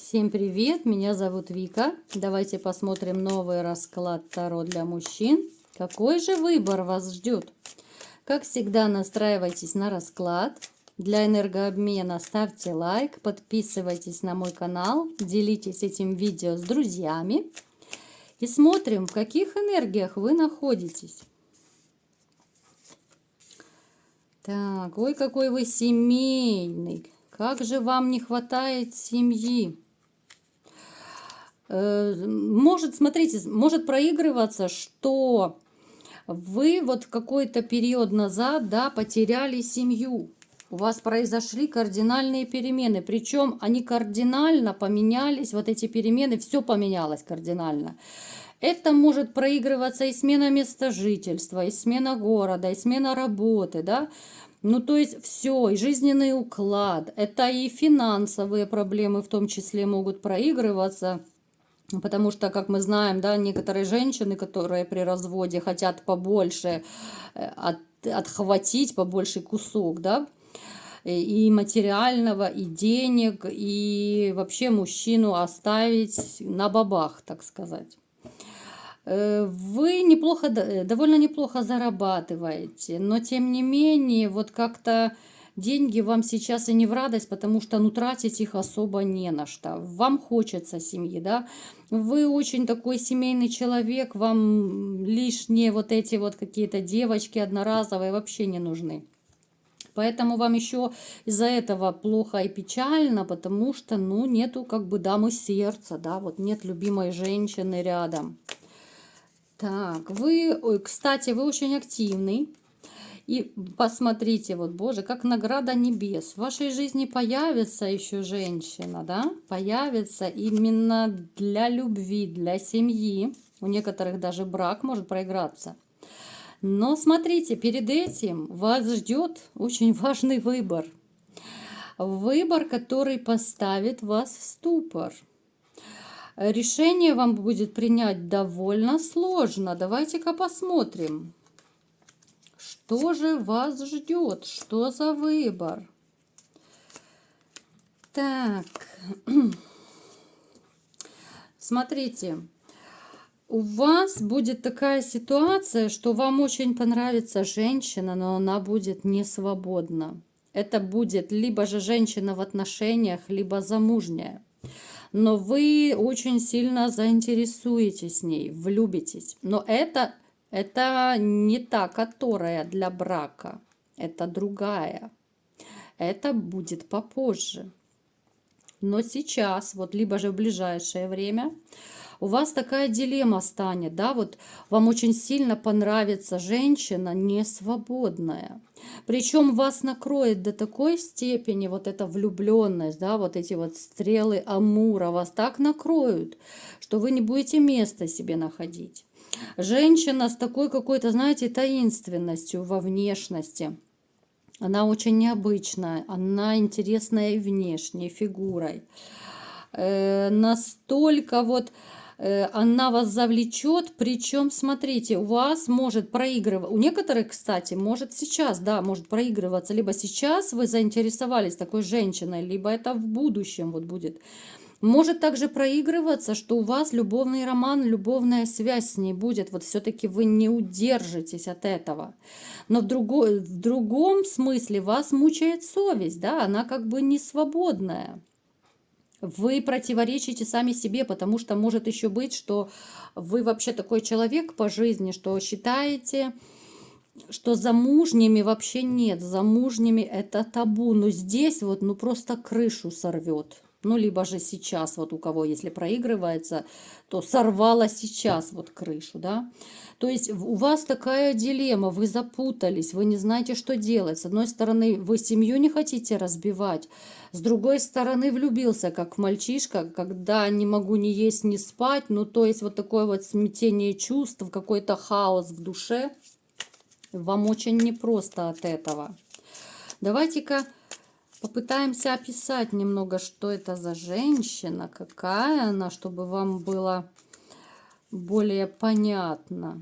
Всем привет, меня зовут Вика. Давайте посмотрим новый расклад Таро для мужчин. Какой же выбор вас ждет? Как всегда, настраивайтесь на расклад. Для энергообмена ставьте лайк, подписывайтесь на мой канал, делитесь этим видео с друзьями. И смотрим, в каких энергиях вы находитесь. Так, ой, какой вы семейный. Как же вам не хватает семьи. Может, смотрите, может проигрываться, что вы вот какой-то период назад, да, потеряли семью. У вас произошли кардинальные перемены. Причем они кардинально поменялись, вот эти перемены, все поменялось кардинально. Это может проигрываться и смена места жительства, и смена города, и смена работы, да. Ну, то есть все, и жизненный уклад, это и финансовые проблемы в том числе могут проигрываться. Потому что, как мы знаем, да, некоторые женщины, которые при разводе хотят побольше отхватить, побольше кусок, да, и материального, и денег, и вообще мужчину оставить на бабах, так сказать. Вы довольно неплохо зарабатываете, но тем не менее, вот как-то деньги вам сейчас и не в радость, потому что, ну, тратить их особо не на что. Вам хочется семьи, да? Вы очень такой семейный человек, вам лишние вот эти вот какие-то девочки одноразовые вообще не нужны. Поэтому вам еще из-за этого плохо и печально, потому что, ну, нету как бы дамы сердца, да, вот нет любимой женщины рядом. Так, кстати, вы очень активный. И посмотрите, вот, Боже, как награда небес. В вашей жизни появится еще женщина, да? Появится именно для любви, для семьи. У некоторых даже брак может проиграться. Но смотрите, перед этим вас ждет очень важный выбор. Выбор, который поставит вас в ступор. Решение вам будет принять довольно сложно. Давайте-ка посмотрим. Что же вас ждет? Что за выбор? Так, смотрите, у вас будет такая ситуация, что вам очень понравится женщина, но она будет не свободна. Это будет либо же женщина в отношениях, либо замужняя. Но вы очень сильно заинтересуетесь ней, влюбитесь. Но это не та, которая для брака. Это другая. Это будет попозже. Но сейчас, вот либо же в ближайшее время, у вас такая дилемма станет, да, вот вам очень сильно понравится женщина несвободная. Причем вас накроет до такой степени вот эта влюбленность, да, вот эти вот стрелы Амура вас так накроют, что вы не будете места себе находить. Женщина с такой какой-то, знаете, таинственностью во внешности. Она очень необычная, она интересная и внешней фигурой. Настолько вот она вас завлечет, причем, смотрите, у вас может проигрывать, у некоторых, кстати, может сейчас, да, может проигрываться, либо сейчас вы заинтересовались такой женщиной, либо это в будущем вот будет. Может также проигрываться, что у вас любовный роман, любовная связь с ней будет, вот все-таки вы не удержитесь от этого. Но в другом смысле вас мучает совесть, да, она как бы не свободная. Вы противоречите сами себе, потому что может еще быть, что вы вообще такой человек по жизни, что считаете, что замужними вообще нет. Замужними это табу. Но здесь вот ну просто крышу сорвет. Ну, либо же сейчас, вот у кого, если проигрывается, то сорвало сейчас вот крышу, да. То есть у вас такая дилемма, вы запутались, вы не знаете, что делать. С одной стороны, вы семью не хотите разбивать, с другой стороны, влюбился, как мальчишка, когда не могу ни есть, ни спать. Ну, то есть вот такое вот смятение чувств, какой-то хаос в душе. Вам очень непросто от этого. Давайте-ка попытаемся описать немного, что это за женщина, какая она, чтобы вам было более понятно.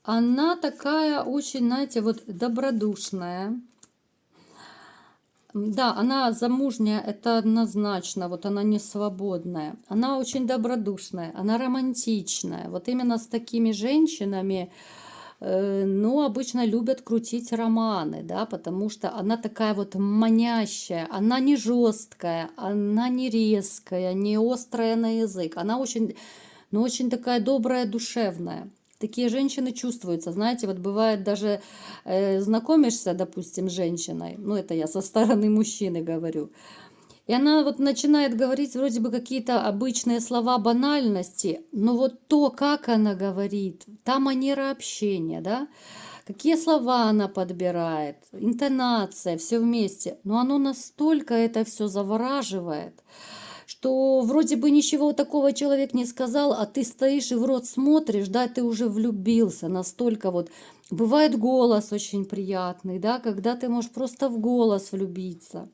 Она такая очень, знаете, вот добродушная. Да, она замужняя, это однозначно, вот она не свободная. Она очень добродушная, она романтичная. Вот именно с такими женщинами, ну, обычно любят крутить романы, да, потому что она такая вот манящая, она не жесткая, она не резкая, не острая на язык. Она очень, ну, очень такая добрая, душевная. Такие женщины чувствуются, знаете, вот бывает даже знакомишься, допустим, с женщиной, ну это я со стороны мужчины говорю, и она вот начинает говорить вроде бы какие-то обычные слова банальности, но вот то, как она говорит, та манера общения, да, какие слова она подбирает, интонация, все вместе, но оно настолько это все завораживает, что вроде бы ничего такого человек не сказал, а ты стоишь и в рот смотришь, да, ты уже влюбился настолько вот. Бывает голос очень приятный, да, когда ты можешь просто в голос влюбиться.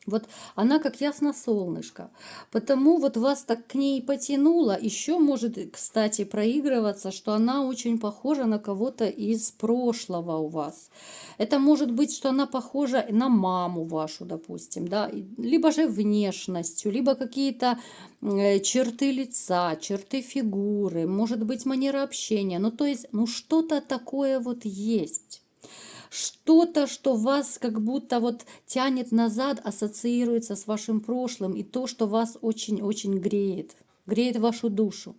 Вот она как ясно солнышко. Потому вот вас так к ней потянуло. Еще может, кстати, проигрываться, что она очень похожа на кого-то из прошлого у вас. Это может быть, что она похожа на маму вашу, допустим, да, либо же внешностью, либо какие-то черты лица, черты фигуры, может быть, манера общения. Ну, то есть, ну, что-то такое вот есть. Что-то, что вас как будто вот тянет назад, ассоциируется с вашим прошлым, и то, что вас очень-очень греет, греет вашу душу.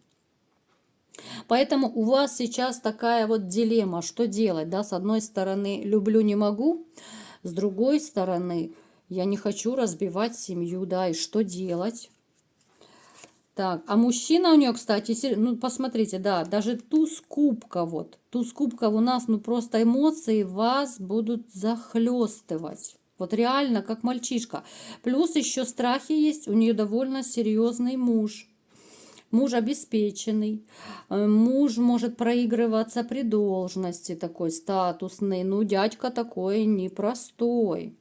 Поэтому у вас сейчас такая вот дилемма, что делать, да, с одной стороны, люблю, не могу, с другой стороны, я не хочу разбивать семью, да, и что делать? Так, а мужчина у нее, кстати, ну, посмотрите, да, даже туз кубка вот. Туз кубка у нас, ну, просто эмоции вас будут захлестывать. Вот реально, как мальчишка. Плюс еще страхи есть, у нее довольно серьезный муж. Муж обеспеченный, муж может проигрываться при должности такой статусный, ну, дядька такой непростой.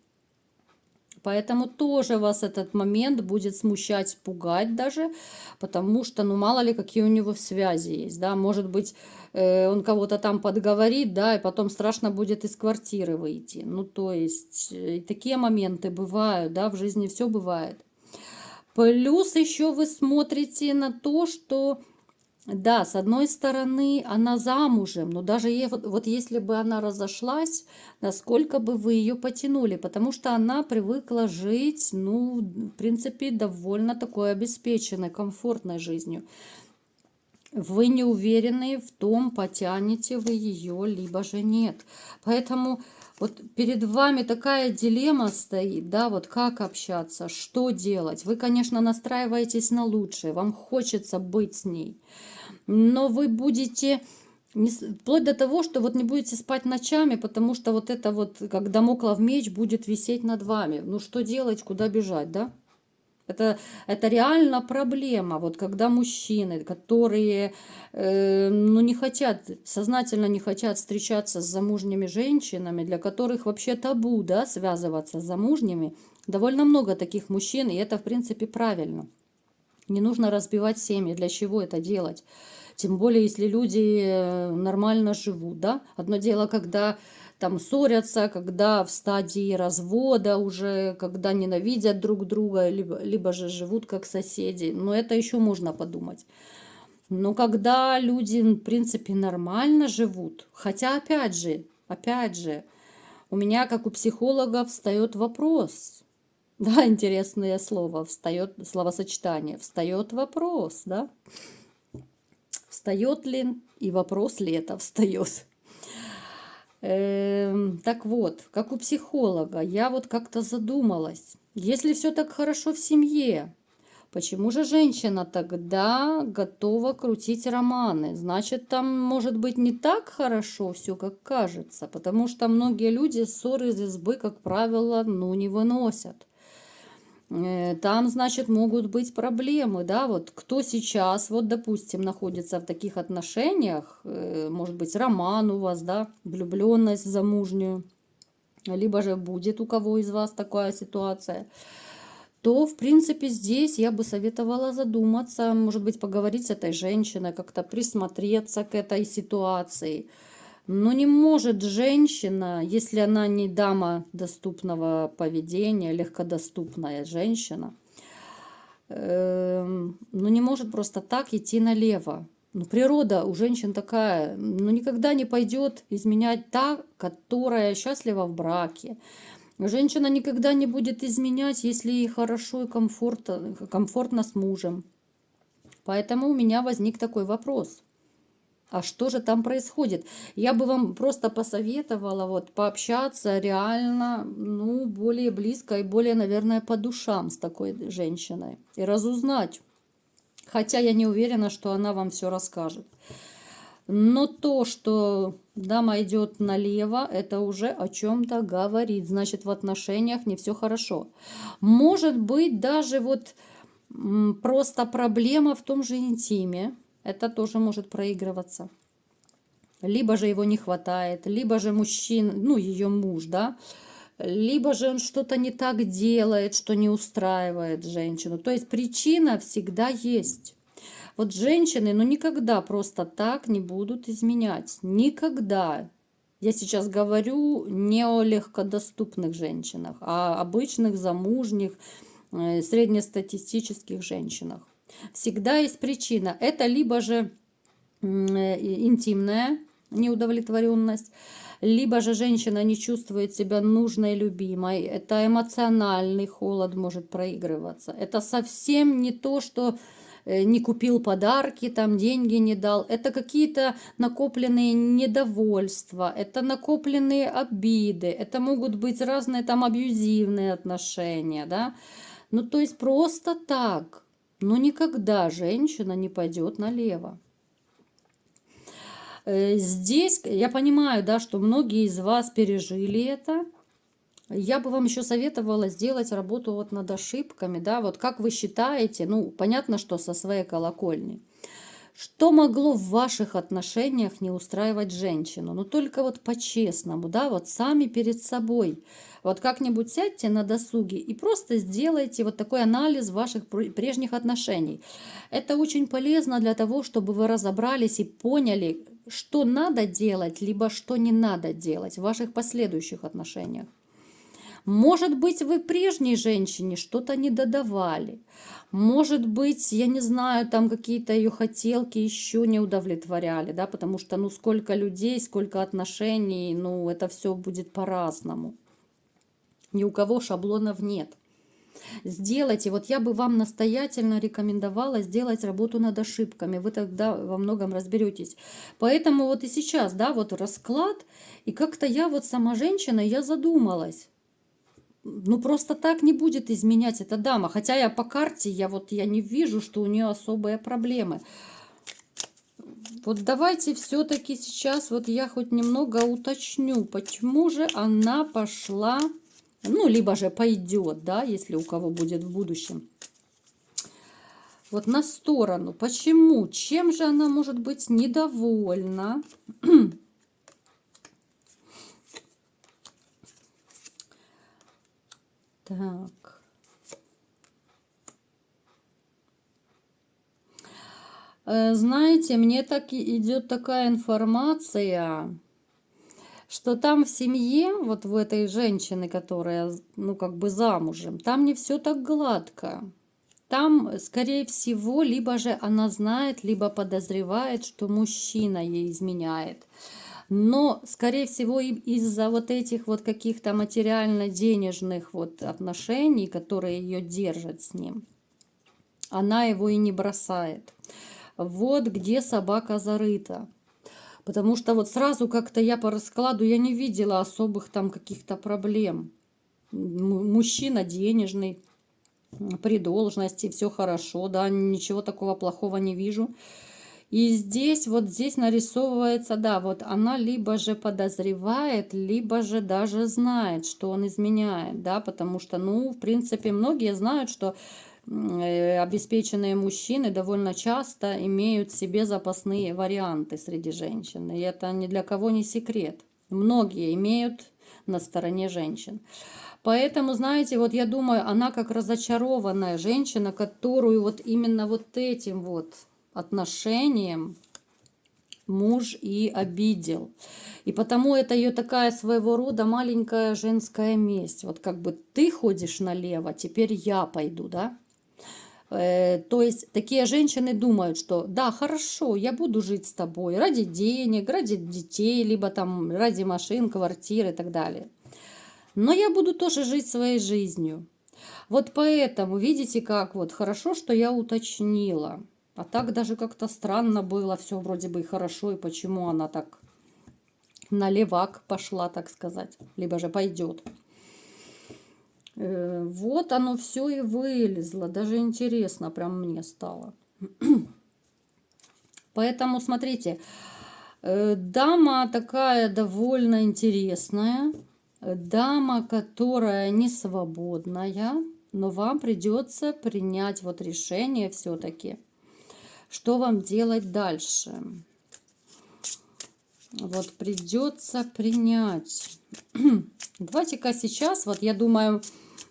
Поэтому тоже вас этот момент будет смущать, пугать даже, потому что, ну, мало ли, какие у него связи есть, да, может быть, он кого-то там подговорит, да, и потом страшно будет из квартиры выйти. Ну, то есть, такие моменты бывают, да, в жизни все бывает. Плюс еще вы смотрите на то, что да, с одной стороны, она замужем, но даже вот если бы она разошлась, насколько бы вы ее потянули, потому что она привыкла жить, ну, в принципе, довольно такой обеспеченной, комфортной жизнью. Вы не уверены в том, потянете вы ее, либо же нет. Поэтому вот перед вами такая дилемма стоит, да, вот как общаться, что делать. Вы, конечно, настраиваетесь на лучшее, вам хочется быть с ней, но вы будете вплоть до того, что вот не будете спать ночами, потому что вот это вот, как дамоклов меч, будет висеть над вами. Ну что делать, куда бежать, да? Это реально проблема. Вот когда мужчины, которые ну, не хотят, сознательно не хотят встречаться с замужними женщинами, для которых вообще табу, да, связываться с замужними, довольно много таких мужчин, и это, в принципе, правильно. Не нужно разбивать семьи. Для чего это делать? Тем более, если люди нормально живут, да? Одно дело, когда там ссорятся, когда в стадии развода уже, когда ненавидят друг друга, либо же живут как соседи. Но это еще можно подумать. Но когда люди, в принципе, нормально живут, хотя, опять же, у меня, как у психолога, встает вопрос. Да, интересное слово, встает словосочетание, встает вопрос, да? Встает ли и вопрос ли это встает? Так вот, как у психолога, я вот как-то задумалась, если все так хорошо в семье, почему же женщина тогда готова крутить романы? Значит, там может быть не так хорошо все, как кажется, потому что многие люди ссоры из избы, как правило, ну, не выносят. Там, значит, могут быть проблемы, да, вот кто сейчас, вот, допустим, находится в таких отношениях, может быть, роман у вас, да, влюбленность в замужнюю, либо же будет у кого из вас такая ситуация, то, в принципе, здесь я бы советовала задуматься, может быть, поговорить с этой женщиной, как-то присмотреться к этой ситуации, Но не может женщина, если она не дама доступного поведения, легкодоступная женщина, ну не может просто так идти налево. Ну, природа у женщин такая, ну никогда не пойдет изменять та, которая счастлива в браке. Женщина никогда не будет изменять, если ей хорошо и комфортно с мужем. Поэтому у меня возник такой вопрос. А что же там происходит? Я бы вам просто посоветовала вот пообщаться реально, ну, более близко и более, наверное, по душам с такой женщиной. И разузнать. Хотя я не уверена, что она вам все расскажет. Но то, что дама идет налево, это уже о чем-то говорит. Значит, в отношениях не все хорошо. Может быть, даже вот просто проблема в том же интиме. Это тоже может проигрываться. Либо же его не хватает, либо же мужчина, ну, ее муж, да, либо же он что-то не так делает, что не устраивает женщину. То есть причина всегда есть. Вот женщины, ну, никогда просто так не будут изменять. Никогда. Я сейчас говорю не о легкодоступных женщинах, а обычных замужних, среднестатистических женщинах. Всегда есть причина. Это либо же интимная неудовлетворенность, либо же женщина не чувствует себя нужной, любимой. Это эмоциональный холод может проигрываться. Это совсем не то, что не купил подарки, там деньги не дал. Это какие-то накопленные недовольства, это накопленные обиды, это могут быть разные там абьюзивные отношения, да. Ну, то есть просто так. Но никогда женщина не пойдет налево. Здесь я понимаю, да, что многие из вас пережили это. Я бы вам еще советовала сделать работу вот над ошибками, да, вот как вы считаете, ну, понятно, что со своей колокольни. Что могло в ваших отношениях не устраивать женщину? Ну, только вот по-честному, да, вот сами перед собой. Вот как-нибудь сядьте на досуге и просто сделайте вот такой анализ ваших прежних отношений. Это очень полезно для того, чтобы вы разобрались и поняли, что надо делать, либо что не надо делать в ваших последующих отношениях. Может быть, вы прежней женщине что-то не додавали. Может быть, я не знаю, там какие-то ее хотелки еще не удовлетворяли, да, потому что, ну, сколько людей, сколько отношений, ну, это все будет по-разному. Ни у кого шаблонов нет. Сделайте, вот я бы вам настоятельно рекомендовала сделать работу над ошибками, вы тогда во многом разберетесь. Поэтому вот и сейчас, да, вот расклад, и как-то я вот сама женщина, я задумалась. Ну, просто так не будет изменять эта дама. Хотя я по карте, я не вижу, что у нее особые проблемы. Вот давайте все-таки сейчас вот я хоть немного уточню, почему же она пошла, ну, либо же пойдет, да, если у кого будет в будущем. Вот на сторону. Почему? Чем же она может быть недовольна? Так. Знаете, мне так и идет такая информация, что там в семье, вот в этой женщины, которая, ну, как бы замужем, там не все так гладко. Там, скорее всего, либо же она знает, либо подозревает, что мужчина ей изменяет. Но, скорее всего, из-за вот этих вот каких-то материально-денежных вот отношений, которые ее держат с ним, она его и не бросает. Вот где собака зарыта. Потому что вот сразу как-то я по раскладу я не видела особых там каких-то проблем. Мужчина денежный, при должности, все хорошо, да, ничего такого плохого не вижу. И здесь, вот здесь нарисовывается, да, вот она либо же подозревает, либо же даже знает, что он изменяет, да, потому что, ну, в принципе, многие знают, что обеспеченные мужчины довольно часто имеют себе запасные варианты среди женщин. И это ни для кого не секрет. Многие имеют на стороне женщин. Поэтому, знаете, вот я думаю, она как разочарованная женщина, которую вот именно вот этим вот отношением муж и обидел. И потому это ее такая своего рода маленькая женская месть. Вот как бы ты ходишь налево, теперь я пойду, да? То есть такие женщины думают, что да, хорошо, я буду жить с тобой ради денег, ради детей, либо там ради машин, квартир и так далее. Но я буду тоже жить своей жизнью. Вот поэтому, видите, как вот хорошо, что я уточнила. А так даже как-то странно было, все вроде бы и хорошо, и почему она так на левак пошла, так сказать, либо же пойдет. Вот оно все и вылезло, даже интересно прям мне стало. Поэтому, смотрите, дама такая довольно интересная, дама, которая не свободная, но вам придется принять вот решение все-таки, что вам делать дальше. Вот придется принять. Давайте-ка сейчас, вот я думаю,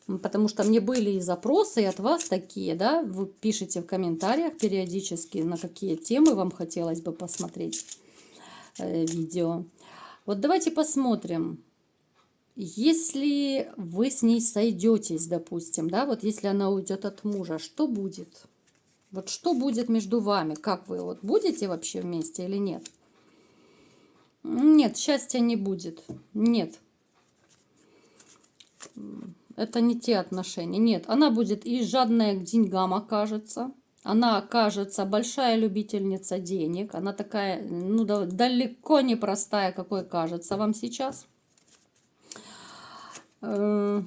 потому что мне были и запросы от вас такие, да, вы пишите в комментариях периодически, на какие темы вам хотелось бы посмотреть видео. Вот давайте посмотрим. Если вы с ней сойдетесь, допустим, да, вот если она уйдет от мужа, что будет? Вот что будет между вами? Как вы вот будете вообще вместе или нет? Нет, счастья не будет. Нет. Это не те отношения. Нет, она будет и жадная к деньгам окажется. Она окажется большая любительница денег. Она такая, ну, далеко не простая, какой кажется вам сейчас. Нет,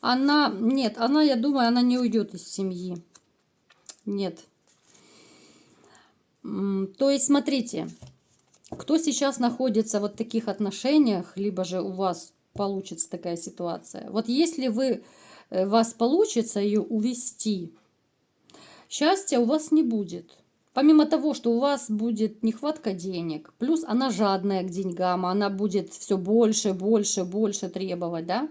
я думаю, она не уйдет из семьи. Нет. То есть, смотрите, кто сейчас находится вот в таких отношениях, либо же у вас получится такая ситуация. Вот если вас получится ее увести, счастья у вас не будет. Помимо того, что у вас будет нехватка денег, плюс она жадная к деньгам, она будет все больше, больше, больше требовать, да?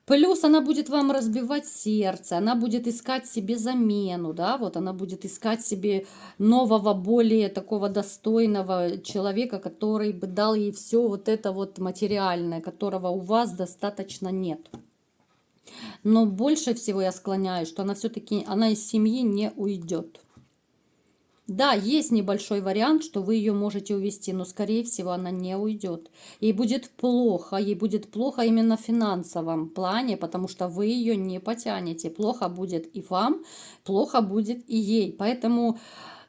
Плюс она будет вам разбивать сердце, она будет искать себе замену, да, вот она будет искать себе нового, более такого достойного человека, который бы дал ей все вот это вот материальное, которого у вас достаточно нет. Но больше всего я склоняюсь, что она все-таки, она из семьи не уйдет. Да, есть небольшой вариант, что вы ее можете увести, но, скорее всего, она не уйдет. Ей будет плохо именно в финансовом плане, потому что вы ее не потянете. Плохо будет и вам, плохо будет и ей. Поэтому,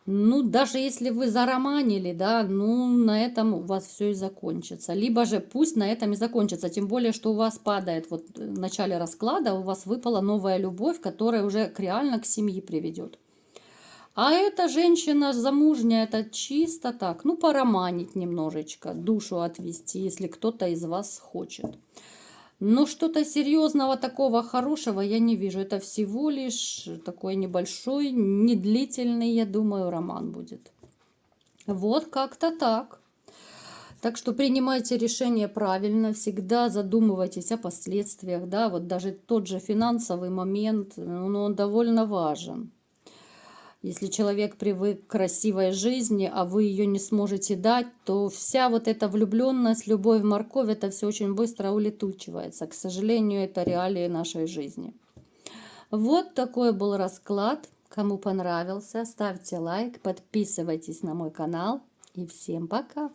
ну, даже если вы зароманили, да, ну, на этом у вас все и закончится. Либо же пусть на этом и закончится, тем более, что у вас падает, вот в начале расклада у вас выпала новая любовь, которая уже реально к семье приведет. А эта женщина замужняя, это чисто так, ну, пороманить немножечко, душу отвести, если кто-то из вас хочет. Но что-то серьезного такого хорошего я не вижу. Это всего лишь такой небольшой, недлительный, я думаю, роман будет. Вот как-то так. Так что принимайте решение правильно, всегда задумывайтесь о последствиях, да, вот даже тот же финансовый момент, ну, он довольно важен. Если человек привык к красивой жизни, а вы ее не сможете дать, то вся вот эта влюбленность, любовь, морковь, это все очень быстро улетучивается. К сожалению, это реалии нашей жизни. Вот такой был расклад. Кому понравился, ставьте лайк, подписывайтесь на мой канал. И всем пока!